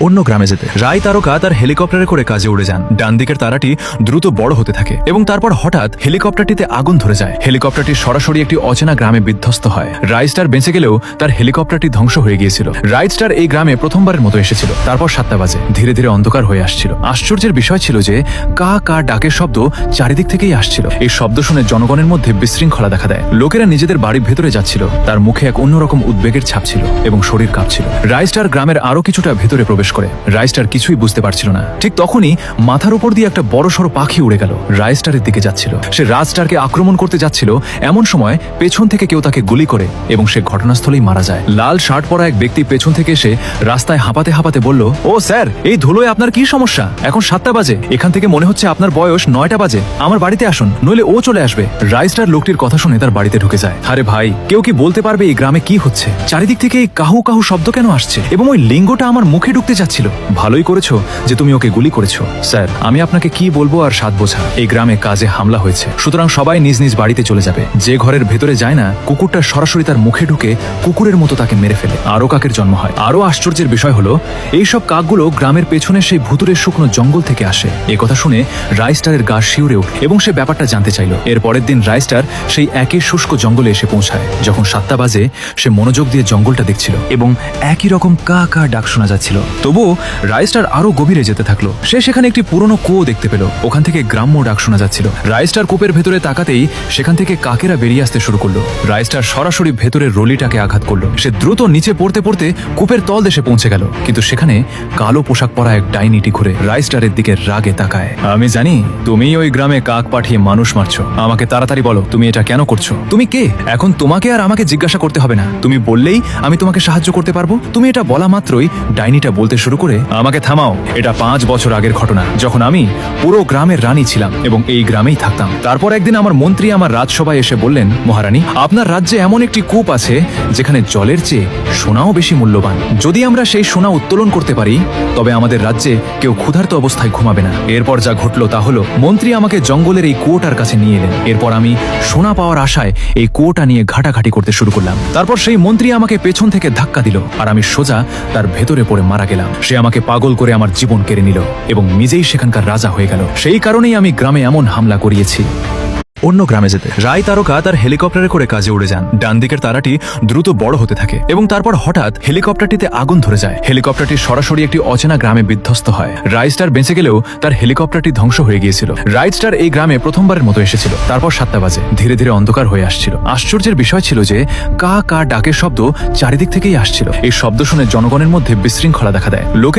অন্য গ্রামে যেতে। রায় তারকা তার হেলিকপ্টারে করে কাজে উড়ে যান। ডান দিকের তারাটি দ্রুত বড় হতে থাকে এবং তারপর হঠাৎ হেলিকপ্টারটিতে আগুন ধরে যায়। হেলিকপ্টারটি সরাসরি একটি অচেনা গ্রামে বিধ্বস্ত হয়। রাইট স্টার বেঁচে গেলেও তার হেলিকপ্টারটি ধ্বংস হয়ে গিয়েছিল। রাইট স্টার এই গ্রামে প্রথমবারের মতো এসেছিল। তারপর 7টা বাজে, ধীরে ধীরে অন্ধকার হয়ে আসছিল। আশ্চর্যের বিষয় ছিল যে কা কা ডাকের শব্দ চারিদিক থেকেই আসছিল। এই শব্দ শুনে জনগণের মধ্যে বিশৃঙ্খলা দেখা দেয়। লোকেরা নিজেদের বাড়ির ভেতরে যাচ্ছিল। তার মুখে এক অন্যরকম উদ্বেগের ছাপ ছিল এবং শরীর কাঁপছিল। রাইট স্টার গ্রামের আরো কিছুটা ভেতরে প্রবেশ করে। রাইট স্টার কিছুই বুঝতে পারছিল না। ঠিক তখনই মাথার উপর দিয়ে একটা বড়সড় পাখি উড়ে গেল। রাইট স্টারের দিকে যাচ্ছিল। সে রাজ স্টারকে আক্রমণ করতে যাচ্ছিল। এমন সময় পেছন থেকে কেউ তাকে গুলি করে এবং সে ঘটনাস্থলেই মারা যায়। লাল শার্ট পরা এক ব্যক্তি পেছন থেকে এসে রাস্তায় হাঁপাতে হাঁপাতে বলল, ও স্যার, এই ধুলোয় আপনার কি সমস্যা? এখন 7টা বাজে, এখান থেকে মনে হচ্ছে আপনার বয়স 9টা বাজে। আমার বাড়িতে আসুন, নইলে ও চলে আসবে। রাইট স্টার লোকটির কথা শুনে তার বাড়িতে ঢুকে যায়। আরে ভাই, কেউ কি বলতে পারবে এই গ্রামে কি হচ্ছে? চারিদিক থেকে এই কাহু কাহু শব্দ কেন আসছে এবং ওই লিঙ্গটা আমার মুখে ঢুকতে যাচ্ছিল? ভালোই করেছো যে তুমি ওকে গুলি করেছো। স্যার, আমি আপনাকে কি বলবো আর সাত বোঝা। এই গ্রামে কাজে হামলা হয়েছে, সুতরাং সবাই নিজ নিজ বাড়িতে চলে যাবে। যে ঘরের ভেতরে যায় না, কুকুরটা সরাসরি তার মুখে ঢুকে কুকুরের মতো তাকে মেরে ফেলে। আরো কাকের জন্ম হয়। আরো আশ্চর্যের বিষয় হলো, এইসব কাকগুলো গ্রামের পেছনে সেই ভুতুরের শুকনো জঙ্গল থেকে আসে। এ কথা শুনে রাইট স্টারের গা শিউরে ওঠে এবং সে ব্যাপারটা জানতে চাইল। এর পরের দিন রাইট স্টার সেই একই শুষ্ক জঙ্গলে এসে পৌঁছায়। যখন 7টা বাজে, সে মনোযোগ দিয়ে জঙ্গলটা দেখছিল এবং একই রকম কা কা ডাক শোনা যাচ্ছিল। তবুও রাইট স্টার আরো গভীরে যেতে থাকলো। সে সেখানে একটি পুরনো কুয়ো দেখতে পেল। ওখান থেকে গ্রাম্য ডাক শোনা যাচ্ছিল। রাইট স্টার কূপের ভেতরে তাকাতেই সেখান থেকে কাকেরা বেরিয়ে আসতে শুরু করলো। রাইট স্টার সরাসরি ভেতরের রলিটাকে আঘাত করলো। সে দ্রুত নিচে পড়তে পড়তে কূপের তলদেশে পৌঁছে গেল। কিন্তু সেখানে কালো পোশাক পরা এক ডাইনিটি ঘুরে রাইট স্টারের দিকে রাগে তাকায়। আমি জানি তুমি ওই গ্রামে কাক পাঠিয়ে মানুষ মারছো। আমাকে তাড়াতাড়ি বলো, তুমি এটা কেন করছো? তুমি কে? এখন তোমাকে আর আমাকে জিজ্ঞাসা করতে হবে না। তুমি বললেই আমি তোমাকে সাহায্য করতে পারবো। তুমি এটা বলা মাত্রই ডাইনিটা বলতে শুরু করে, আমাকে থামাও। এটা 5 বছর আগের ঘটনা, যখন আমি পুরো গ্রামের রানী ছিলাম এবং এই গ্রামেই থাকতাম। তারপর একদিন আমার মন্ত্রী আমার রাজসভায় এসে বললেন, মহারানী, আপনার রাজ্যে এমন একটি কূপ আছে যেখানে জলের চেয়ে সোনাও বেশি মূল্যবান। যদি আমরা সেই সোনা উত্তোলন করতে পারি, তবে আমাদের রাজ্যে কেউ ক্ষুধার্ত অবস্থায় ঘুমাবে না। এরপর যা ঘটলো তা হলো, মন্ত্রী আমাকে জঙ্গলের এই কুয়োটার কাছে নিয়ে এলেন। এরপর আমি সোনা পাওয়ার আশায় এই কুয়োটা নিয়ে ঘাটাঘাটি করতে শুরু করলাম। তারপর সেই মন্ত্রী আমাকে পেছন থেকে ধাক্কা দিল আর আমি সোজা তার ভেতরে পড়ে মারা গেলাম। সে আমাকে পাগল করে আমার জীবন কেড়ে নিল এবং নিজেই সেখানকার রাজা হয়ে গেল। সেই কারণেই আমি গ্রামে এমন হামলা করিয়েছি। অন্য গ্রামে যেতে। রায় তারকা তার হেলিকপ্টারে করে কাজে উড়ে যান। ডান দিকের তারাটি দ্রুত বড় হতে থাকে এবং তারপর হঠাৎ হেলিকপ্টারটিতে আগুন ধরে যায়। হেলিকপ্টারটি সরাসরি একটি অচেনা গ্রামে বিধ্বস্ত হয়। রাইট স্টার বেঁচে গেলেও তার হেলিকপ্টারটি ধ্বংস হয়ে গিয়েছিল। রাইট স্টার এই গ্রামে প্রথমবারের মতো এসেছিল। তারপর 7টা বাজে, ধীরে ধীরে অন্ধকার হয়ে আসছিল। আশ্চর্যের বিষয় ছিল যে কা কা ডাকের শব্দ চারিদিক থেকেই আসছিল। এই শব্দ শুনে জনগণের মধ্যে বিশৃঙ্খলা দেখা দেয়। লোকে